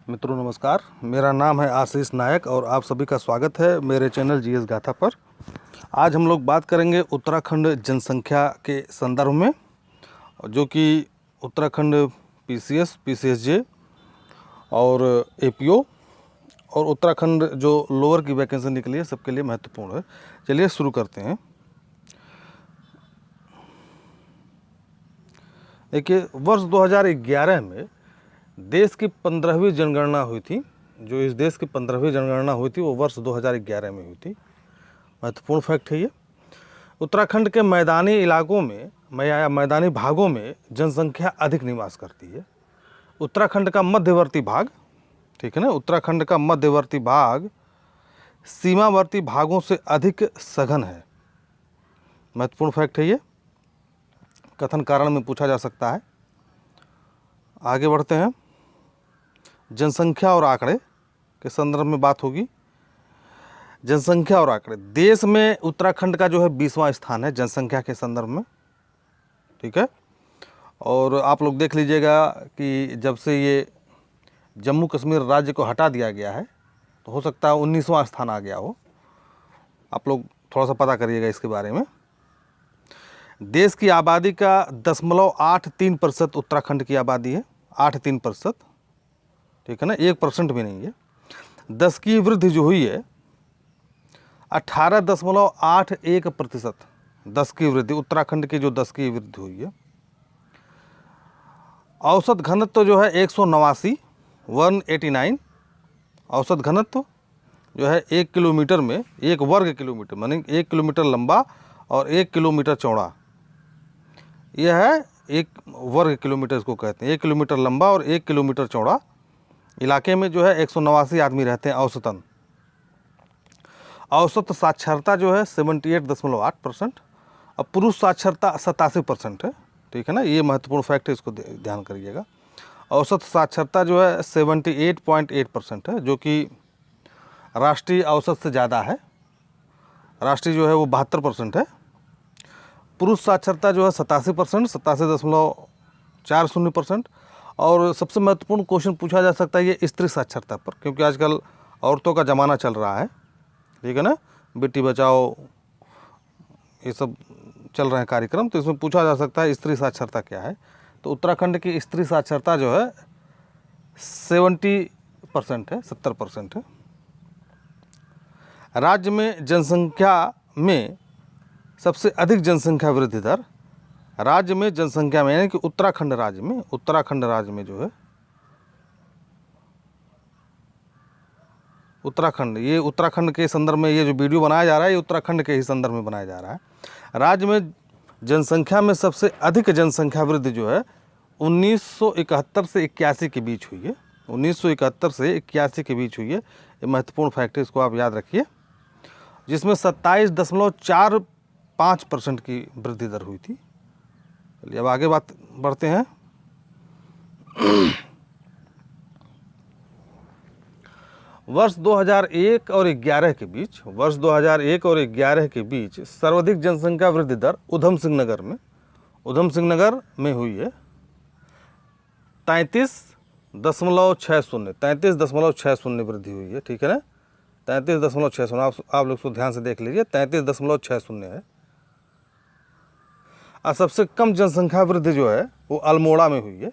मित्रों नमस्कार, मेरा नाम है आशीष नायक और आप सभी का स्वागत है मेरे चैनल जीएस गाथा पर। आज हम लोग बात करेंगे उत्तराखंड जनसंख्या के संदर्भ में, जो कि उत्तराखंड पीसीएस, पीसीएसजे और एपीओ और उत्तराखंड जो लोअर की वैकेंसी निकली है सबके लिए महत्वपूर्ण है। चलिए शुरू करते हैं। देखिए, वर्ष 2011 में देश की 15वीं जनगणना हुई थी। जो इस देश की 15वीं जनगणना हुई थी वो वर्ष 2011 में हुई थी। महत्वपूर्ण फैक्ट है ये। उत्तराखंड के मैदानी इलाकों में मैदानी भागों में जनसंख्या अधिक निवास करती है। उत्तराखंड का मध्यवर्ती भाग, ठीक है ना, उत्तराखंड का मध्यवर्ती भाग सीमावर्ती भागों से अधिक सघन है। महत्वपूर्ण फैक्ट है ये। कथन कारण में पूछा जा सकता है। आगे बढ़ते हैं। जनसंख्या और आंकड़े के संदर्भ में बात होगी। जनसंख्या और आंकड़े, देश में उत्तराखंड का जो है 20वां स्थान है जनसंख्या के संदर्भ में, ठीक है। और आप लोग देख लीजिएगा कि जब से ये जम्मू कश्मीर राज्य को हटा दिया गया है तो हो सकता है 19वां स्थान आ गया हो। आप लोग थोड़ा सा पता करिएगा इसके बारे में। देश की आबादी का 0.83% उत्तराखंड की आबादी है, 83%, ठीक है ना, 1% भी नहीं है। 10 की वृद्धि जो हुई है 18.81%, 10 की वृद्धि, उत्तराखंड की जो 10 की वृद्धि हुई है। औसत घनत्व जो है 189, 189 औसत घनत्व जो है 1 किलोमीटर में, 1 वर्ग किलोमीटर माने 1 किलोमीटर लंबा और 1 किलोमीटर चौड़ा, यह है 1 वर्ग किलोमीटर इसको कहते हैं। 1 किलोमीटर लंबा और 1 किलोमीटर चौड़ा इलाके में जो है 189 आदमी रहते हैं औसतन। औसत साक्षरता जो है 78.8% और पुरुष साक्षरता 87% है, ठीक है ना। ये महत्वपूर्ण फैक्ट है, इसको ध्यान करिएगा। औसत साक्षरता जो है 78.8% है, जो कि राष्ट्रीय औसत से ज़्यादा है। राष्ट्रीय जो है वो 72% है। पुरुष साक्षरता जो है 87%, 87.40%। और सबसे महत्वपूर्ण क्वेश्चन पूछा जा सकता है ये स्त्री साक्षरता पर, क्योंकि आजकल औरतों का ज़माना चल रहा है, ठीक है ना। बेटी बचाओ ये सब चल रहे हैं कार्यक्रम, तो इसमें पूछा जा सकता है स्त्री साक्षरता क्या है। तो उत्तराखंड की स्त्री साक्षरता जो है 70% है, 70% है। राज्य में जनसंख्या में सबसे अधिक जनसंख्या वृद्धि दर, राज्य में जनसंख्या में यानी कि उत्तराखंड राज्य में जो है ये उत्तराखंड के संदर्भ में ये जो वीडियो बनाया जा रहा है ये उत्तराखंड के ही संदर्भ में बनाया जा रहा है। राज्य में जनसंख्या में सबसे अधिक जनसंख्या वृद्धि जो है 1971 से 81 के बीच हुई है। 1971 से 81 के बीच हुई है। ये महत्वपूर्ण फैक्ट है, इसको आप याद रखिए। जिसमें 27.45% की वृद्धि दर हुई थी। चलिए अब आगे बात बढ़ते हैं। वर्ष 2001 और 11 के बीच, वर्ष 2001 और 11 के बीच सर्वाधिक जनसंख्या वृद्धि दर उधम सिंह नगर में हुई है। 33.60 वृद्धि हुई है, ठीक है ना। 33.60 आप लोग इसको ध्यान से देख लीजिए, 33.60 है। और सबसे कम जनसंख्या वृद्धि जो है वो अल्मोड़ा में हुई है,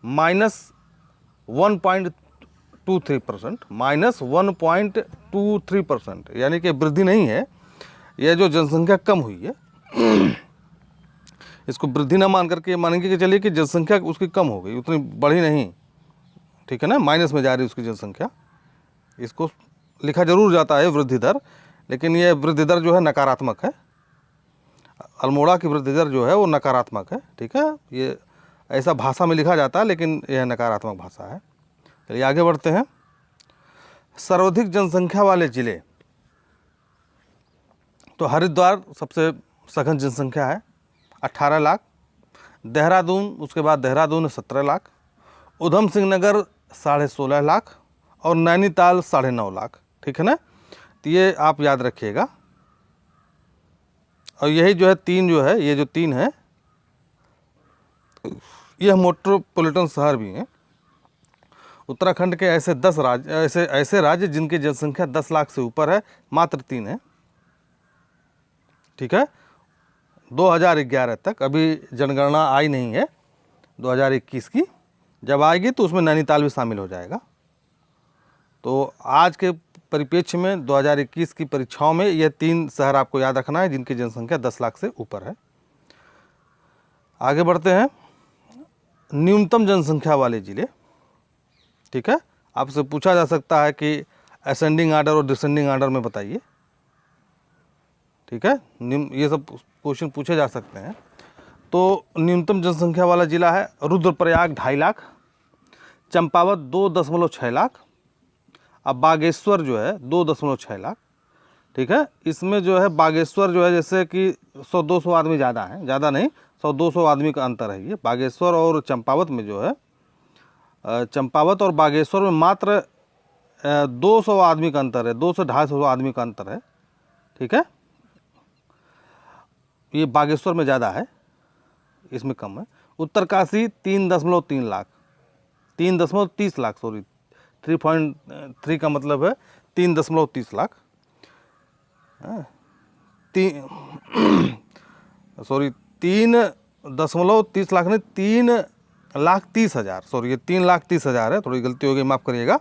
-1.23%, -1.23%, यानी कि वृद्धि नहीं है, यह जो जनसंख्या कम हुई है इसको वृद्धि ना मान करके मानेंगे कि चलिए कि जनसंख्या उसकी कम हो गई, उतनी बढ़ी नहीं, ठीक है ना, माइनस में जा रही उसकी जनसंख्या। इसको लिखा जरूर जाता है वृद्धि दर, लेकिन यह वृद्धि दर जो है नकारात्मक है। अल्मोड़ा की वृद्धि दर जो है वो नकारात्मक है, ठीक है। ये ऐसा भाषा में लिखा जाता है लेकिन यह नकारात्मक भाषा है। चलिए आगे बढ़ते हैं। सर्वाधिक जनसंख्या वाले जिले, तो हरिद्वार सबसे सघन जनसंख्या है 18 लाख, देहरादून, उसके बाद देहरादून 17 लाख, उधम सिंह नगर 16.5 लाख और नैनीताल 9.5 लाख, ठीक है ना। तो ये आप याद रखिएगा। और यही जो है ये जो तीन है यह मेट्रोपॉलिटन शहर भी हैं। उत्तराखंड के ऐसे 10 राज्य ऐसे राज्य जिनकी जनसंख्या 10 लाख से ऊपर है, मात्र 3 है। ठीक है, 2011 तक, अभी जनगणना आई नहीं है 2021 की, जब आएगी तो उसमें नैनीताल भी शामिल हो जाएगा। तो आज के परिप्रेक्ष्य में 2021 की परीक्षाओं में ये 3 शहर आपको याद रखना है जिनकी जनसंख्या 10 लाख से ऊपर है। आगे बढ़ते हैं, न्यूनतम जनसंख्या वाले जिले। ठीक है, आपसे पूछा जा सकता है कि असेंडिंग ऑर्डर और डिसेंडिंग ऑर्डर में बताइए। ठीक है, ये सब क्वेश्चन पूछे जा सकते हैं। तो न्यूनतम जनसंख्या वाला जिला है रुद्रप्रयाग 2.5 लाख, चंपावत 2.6 लाख, अब बागेश्वर जो है 2.6 लाख। ठीक है, इसमें जो है बागेश्वर जो है जैसे कि 100-200 आदमी ज़्यादा है, ज़्यादा नहीं, 100-200 आदमी का अंतर है ये। बागेश्वर और चंपावत में जो है, चंपावत और बागेश्वर में मात्र 200 आदमी का अंतर है, 200-250 आदमी का अंतर है। ठीक है, ये बागेश्वर में ज़्यादा है, इसमें कम है। उत्तरकाशी 3.3 लाख, 3.30 लाख, सॉरी 3.3 का मतलब है 3.30 लाख, सॉरी 3.30 लाख नहीं, 3,30,000, सॉरी ये 3,30,000 है, थोड़ी गलती हो गई, माफ़ करिएगा,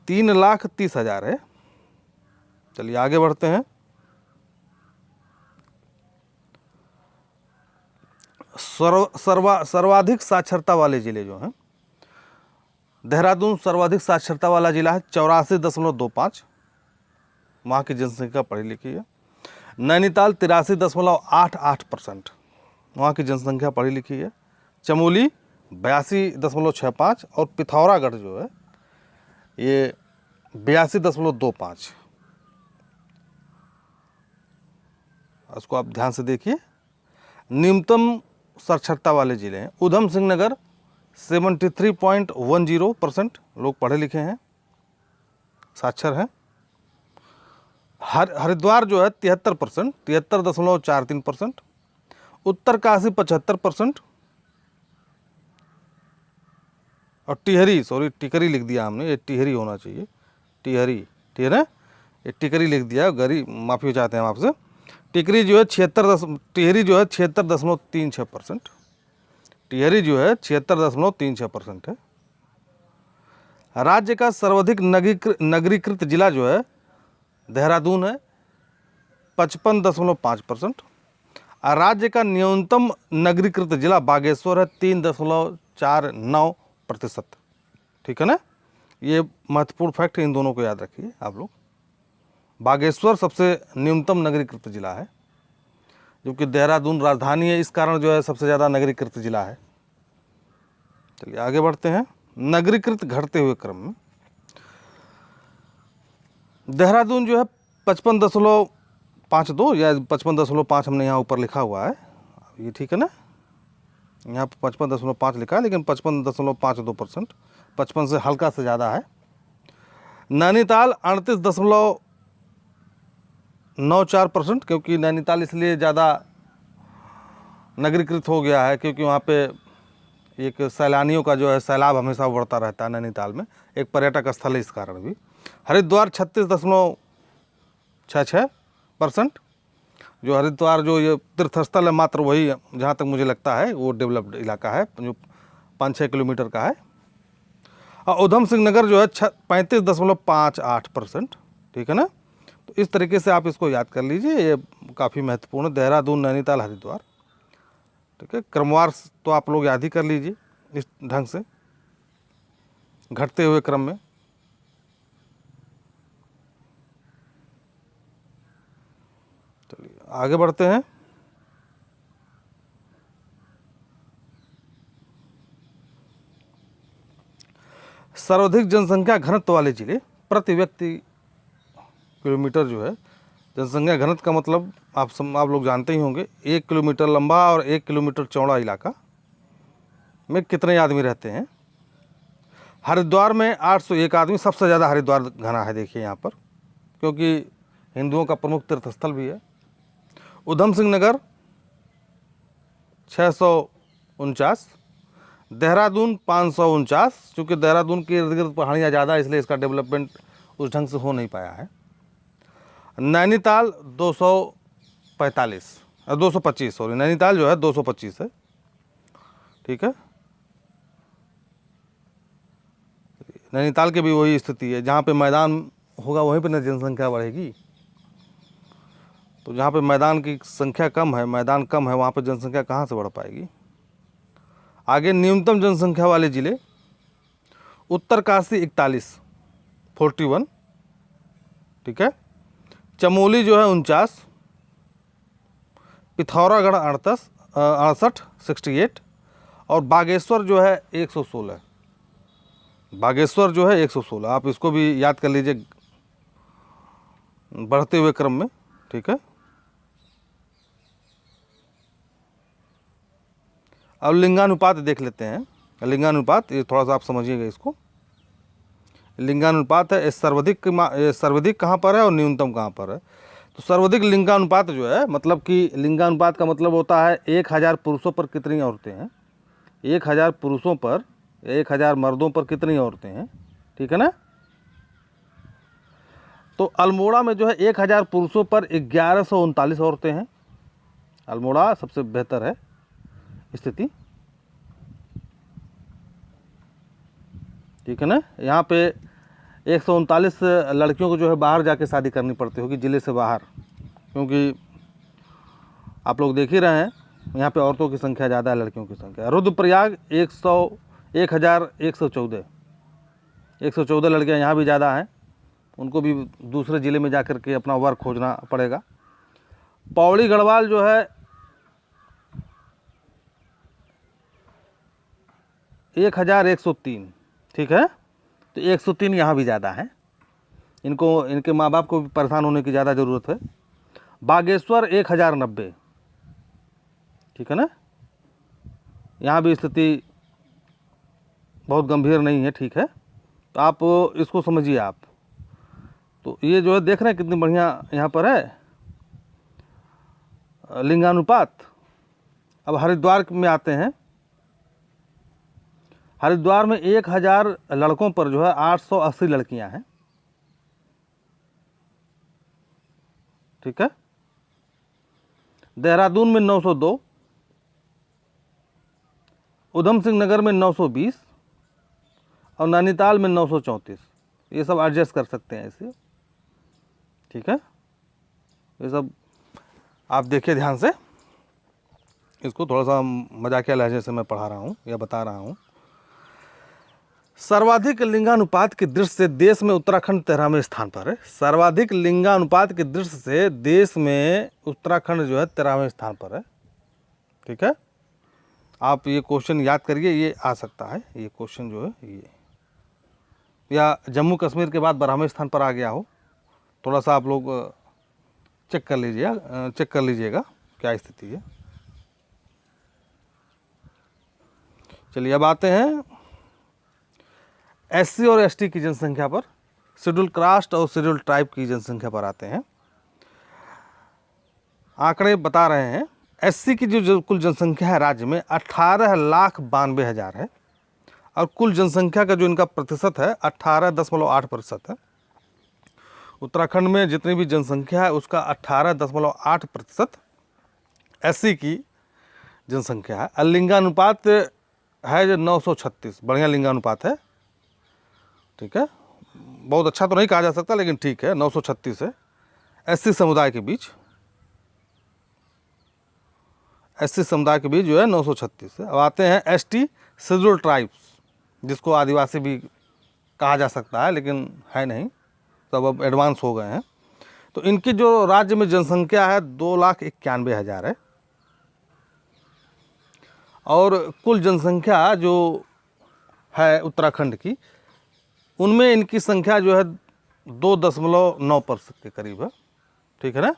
3,30,000 है। चलिए आगे बढ़ते हैं। सर्वाधिक साक्षरता वाले जिले जो हैं, देहरादून सर्वाधिक साक्षरता वाला जिला है, 84.25, वहाँ की जनसंख्या पढ़ी लिखी है। नैनीताल 83.88%, वहाँ की जनसंख्या पढ़ी लिखी है। चमोली 82.65 और पिथौरागढ़ जो है ये 82.25। उसको आप ध्यान से देखिए। न्यूनतम साक्षरता वाले जिले हैं, ऊधम सिंह नगर 73.10% लोग पढ़े लिखे हैं, साक्षर हैं। हरिद्वार जो है 73%, 73.43%। उत्तरकाशी 75%। और टिहरी, सॉरी टिकरी लिख दिया हमने, ये टिहरी होना चाहिए, टिहरी, ठीक है ना, ये टिकरी लिख दिया, गरी, माफ़ी चाहते हैं हम आपसे। टिकरी जो है 76, टिहरी जो है 76.36%, टिहरी जो है 76.36% है। राज्य का सर्वाधिक नगरीकृत जिला जो है देहरादून है, 55.5%। और राज्य का न्यूनतम नगरीकृत जिला बागेश्वर है, 3.49%। ठीक है ना, ये महत्वपूर्ण फैक्ट, इन दोनों को याद रखिए आप लोग। बागेश्वर सबसे न्यूनतम नगरीकृत जिला है, जबकि देहरादून राजधानी है, इस कारण जो है सबसे ज़्यादा नगरीकृत जिला है। चलिए आगे बढ़ते हैं। नगरीकृत घटते हुए क्रम में देहरादून जो है 55.52 या 55.5 हमने यहाँ ऊपर लिखा हुआ है, ये ठीक है ना, यहाँ पर 55.5 लिखा है, लेकिन 55.52%, 55 से हल्का से ज़्यादा है। नैनीताल 38.94%, क्योंकि नैनीताल इसलिए ज़्यादा नगरीकृत हो गया है क्योंकि वहाँ पे एक सैलानियों का जो है सैलाब हमेशा बढ़ता रहता है नैनीताल में, एक पर्यटक स्थल है इस कारण भी। हरिद्वार 36.66%, जो हरिद्वार जो ये तीर्थस्थल है मात्र वही, जहाँ तक मुझे लगता है वो डेवलप्ड इलाका है, जो 5-6 किलोमीटर का है। और ऊधम सिंह नगर जो है 35.58%। ठीक है ना, तो इस तरीके से आप इसको याद कर लीजिए, ये काफ़ी महत्वपूर्ण है, देहरादून, नैनीताल, हरिद्वार। ठीक है, क्रमवार तो आप लोग याद ही कर लीजिए इस ढंग से घटते हुए क्रम में। चलिए आगे बढ़ते हैं। सर्वाधिक जनसंख्या घनत्व वाले जिले, प्रति व्यक्ति किलोमीटर जो है, जनसंख्या घनत्व का मतलब आप लोग जानते ही होंगे, 1 किलोमीटर लंबा और 1 किलोमीटर चौड़ा इलाका में कितने आदमी रहते हैं। हरिद्वार में 801 आदमी, सबसे ज़्यादा हरिद्वार घना है, देखिए यहाँ पर, क्योंकि हिंदुओं का प्रमुख तीर्थस्थल भी है। ऊधम सिंह नगर 649, देहरादून 549, चूँकि देहरादून के इर्द गिर्द पहाड़ियाँ ज़्यादा है इसलिए इसका डेवलपमेंट उस ढंग से हो नहीं पाया है। नैनीताल 245 225, सॉरी, नैनीताल जो है 225 है, ठीक है। नैनीताल की भी वही स्थिति है, जहाँ पे मैदान होगा वहीं पे न जनसंख्या बढ़ेगी। तो जहाँ पे मैदान की संख्या कम है, मैदान कम है, वहाँ पे जनसंख्या कहाँ से बढ़ पाएगी। आगे न्यूनतम जनसंख्या वाले जिले, उत्तरकाशी 41, ठीक है। चमोली जो है 49, पिथौरागढ़ 68, 68, और बागेश्वर जो है 116। बागेश्वर जो है 116, आप इसको भी याद कर लीजिए बढ़ते हुए क्रम में, ठीक है। अब लिंगानुपात देख लेते हैं। लिंगानुपात, ये थोड़ा सा आप समझिएगा इसको। लिंगानुपात है, सर्वाधिक कहाँ पर है और न्यूनतम कहाँ पर है। तो सर्वाधिक लिंगानुपात जो है, मतलब कि लिंगानुपात का मतलब होता है 1000 पुरुषों पर कितनी औरतें हैं, 1000 पुरुषों पर 1000 मर्दों पर कितनी औरतें हैं, ठीक है ना। तो अल्मोड़ा में जो है 1000 पुरुषों पर 1139 औरतें हैं। अल्मोड़ा सबसे बेहतर है स्थिति, ठीक है ना। यहाँ पे 139 लड़कियों को जो है बाहर जाके शादी करनी पड़ती होगी, ज़िले से बाहर, क्योंकि आप लोग देख ही रहे हैं यहाँ पे औरतों की संख्या ज़्यादा है, लड़कियों की संख्या। रुद्रप्रयाग 114 लड़कियाँ यहाँ भी ज़्यादा हैं, उनको भी दूसरे ज़िले में जा कर के अपना वर्क खोजना पड़ेगा। पौड़ी गढ़वाल जो है 1103, ठीक है। तो 103 यहाँ भी ज़्यादा है, इनके माँ बाप को भी परेशान होने की ज़्यादा ज़रूरत है। बागेश्वर 1090, ठीक है ना। यहाँ भी स्थिति बहुत गंभीर नहीं है, ठीक है। तो आप इसको समझिए आप। तो ये जो है देख रहे हैं कितनी बढ़िया यहाँ पर है लिंगानुपात। अब हरिद्वार में आते हैं। हरिद्वार में 1000 लड़कों पर जो है 880 लड़कियां हैं, ठीक है। देहरादून में 902, उधम सिंह नगर में 920 और नैनीताल में 934। ये सब एडजस्ट कर सकते हैं इसे, ठीक है। ये सब आप देखिए ध्यान से, इसको थोड़ा सा मजाकिया लहजे से मैं पढ़ा रहा हूँ या बता रहा हूँ। सर्वाधिक लिंगानुपात की दृष्टि से देश में उत्तराखंड 13वें स्थान पर है। सर्वाधिक लिंगानुपात की दृष्टि से देश में उत्तराखंड जो है 13वें स्थान पर है, ठीक है। आप ये क्वेश्चन याद करिए, ये आ सकता है ये क्वेश्चन जो है ये, या जम्मू कश्मीर के बाद 12वें स्थान पर आ गया हो। थोड़ा सा आप लोग चेक कर लीजिएगा क्या स्थिति है। चलिए अब आते हैं एससी और एसटी की जनसंख्या पर, शेड्यूल कास्ट और शेड्यूल ट्राइब की जनसंख्या पर आते हैं। आंकड़े बता रहे हैं एससी की जो कुल जनसंख्या है राज्य में 18,92,000 है, और कुल जनसंख्या का जो इनका प्रतिशत है 18.8% है। उत्तराखंड में जितनी भी जनसंख्या है उसका 18.8% एससी की जनसंख्या है। लिंगानुपात है जो 936, बढ़िया लिंगानुपात है, ठीक है। बहुत अच्छा तो नहीं कहा जा सकता लेकिन ठीक है, 936 है एससी समुदाय के बीच। एससी समुदाय के बीच जो है 936 है। अब आते हैं एसटी शेड्यूल ट्राइब्स, जिसको आदिवासी भी कहा जा सकता है लेकिन है नहीं, सब अब एडवांस हो गए हैं। तो इनकी जो राज्य में जनसंख्या है 2,91,000 है, और कुल जनसंख्या जो है उत्तराखंड की, उनमें इनकी संख्या जो है 2.9% के करीब है, ठीक है ना।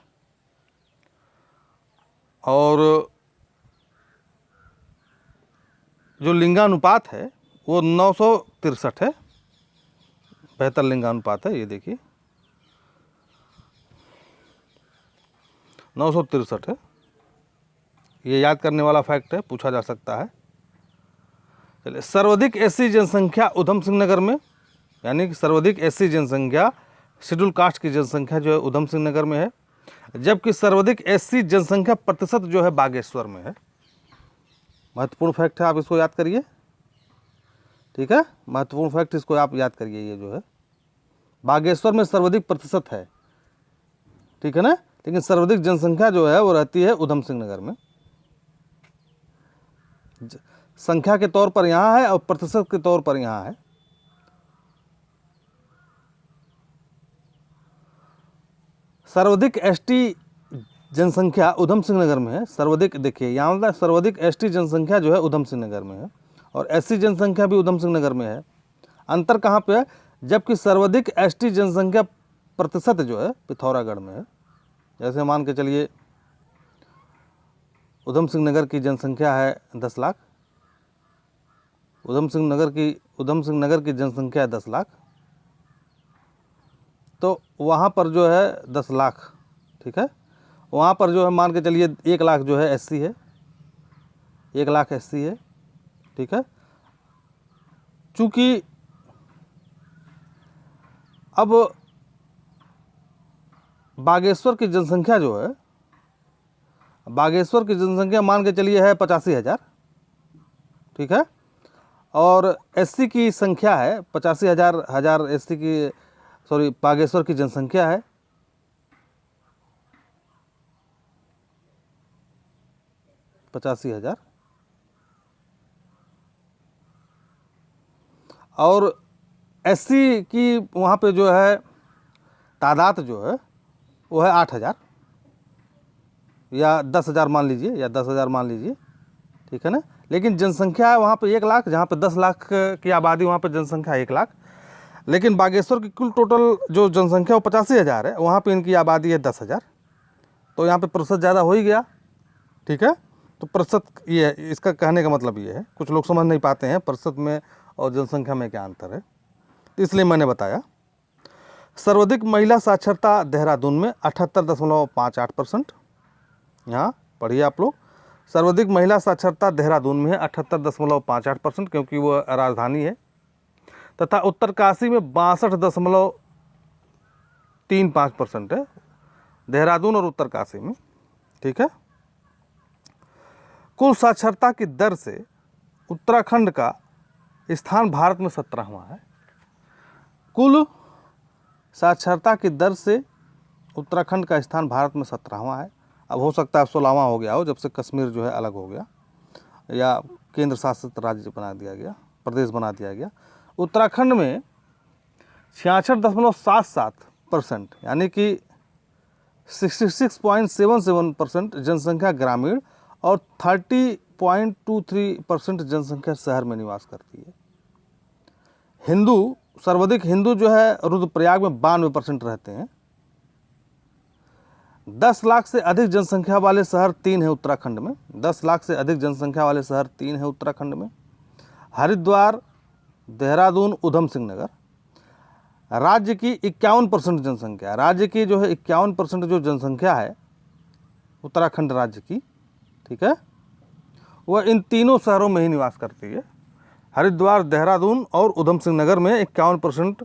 और जो लिंगानुपात है वो 963 है, बेहतर लिंगानुपात है। ये देखिए 963 है, ये याद करने वाला फैक्ट है, पूछा जा सकता है। चलिए, सर्वाधिक एससी जनसंख्या उधम सिंह नगर में, यानी कि सर्वाधिक एससी जनसंख्या, शेड्यूल कास्ट की जनसंख्या जो है उधम सिंह नगर में है, जबकि सर्वाधिक एससी जनसंख्या प्रतिशत जो है बागेश्वर में है। महत्वपूर्ण फैक्ट है, आप इसको याद करिए, ठीक है, महत्वपूर्ण फैक्ट इसको आप याद करिए, ये जो है बागेश्वर में सर्वाधिक प्रतिशत है, ठीक है ना, लेकिन सर्वाधिक जनसंख्या जो है वो रहती है उधम सिंह नगर में। संख्या के तौर पर यहाँ है और प्रतिशत के तौर पर यहाँ है। सर्वाधिक एसटी जनसंख्या उधम सिंह नगर में है। सर्वाधिक, देखिए यहाँ सर्वाधिक एसटी जनसंख्या जो है उधम सिंह नगर में है और एससी जनसंख्या भी उधम सिंह नगर में है। अंतर कहाँ पे है? जबकि सर्वाधिक एसटी जनसंख्या प्रतिशत जो है पिथौरागढ़ में है। जैसे मान के चलिए उधम सिंह नगर की जनसंख्या है 10 लाख, उधम सिंह नगर की जनसंख्या है 10 लाख, तो वहाँ पर जो है 10 लाख, ठीक है, वहाँ पर जो है मान के चलिए 1 लाख जो है एससी है, 1 लाख एससी है, ठीक है। चूँकि अब बागेश्वर की जनसंख्या जो है, बागेश्वर की जनसंख्या मान के चलिए है 85,000, ठीक है, और एससी की संख्या है 85,000 एससी की, सॉरी, बागेश्वर की जनसंख्या है 85,000 और एससी की वहाँ पे जो है तादाद जो है वो है 8,000 या 10,000 मान लीजिए, या 10,000 मान लीजिए, ठीक है ना। लेकिन जनसंख्या है वहाँ पे 1 लाख, जहाँ पे 10 लाख की आबादी, वहाँ पे जनसंख्या 1 लाख। लेकिन बागेश्वर की कुल टोटल जो जनसंख्या वो 85,000 है, वहाँ पे इनकी आबादी है 10,000, तो यहाँ पे प्रतिशत ज़्यादा हो ही गया, ठीक है। तो प्रतिशत ये है, इसका कहने का मतलब ये है, कुछ लोग समझ नहीं पाते हैं प्रतिशत में और जनसंख्या में क्या अंतर है, इसलिए मैंने बताया। सर्वाधिक महिला साक्षरता देहरादून में 78.58%, यहाँ पढ़िए आप लोग, सर्वाधिक महिला साक्षरता देहरादून में है 78.58%, क्योंकि वो राजधानी है, तथा उत्तरकाशी में 62.35% है, देहरादून और उत्तरकाशी में, ठीक है। कुल साक्षरता की दर से उत्तराखंड का स्थान भारत में 17वां है। कुल साक्षरता की दर से उत्तराखंड का स्थान भारत में 17वां है। अब हो सकता है 16वां हो गया हो, जब से कश्मीर जो है अलग हो गया या केंद्र शासित राज्य बना दिया गया, प्रदेश बना दिया गया। उत्तराखंड में 66.77%, यानी कि 66.77% जनसंख्या ग्रामीण और 30.23% जनसंख्या शहर में निवास करती है। हिंदू, सर्वाधिक हिंदू जो है रुद्रप्रयाग में 92% रहते हैं। 10 लाख से अधिक जनसंख्या वाले शहर 3 हैं उत्तराखंड में, 10 लाख से अधिक जनसंख्या वाले शहर 3 हैं उत्तराखंड में, हरिद्वार, देहरादून, उधम सिंह नगर। राज्य की 51% जनसंख्या, राज्य की जो है 51% जो जनसंख्या है उत्तराखंड राज्य की, ठीक है, वह इन तीनों शहरों में ही निवास करती है। हरिद्वार, देहरादून और उधम सिंह नगर में 51%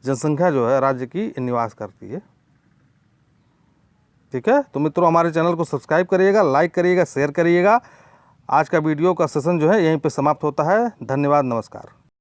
जनसंख्या जो है राज्य की निवास करती है, ठीक है। तो मित्रों, हमारे चैनल को सब्सक्राइब करिएगा, लाइक करिएगा, शेयर करिएगा। आज का वीडियो का सेशन जो है यहीं पे समाप्त होता है। धन्यवाद, नमस्कार।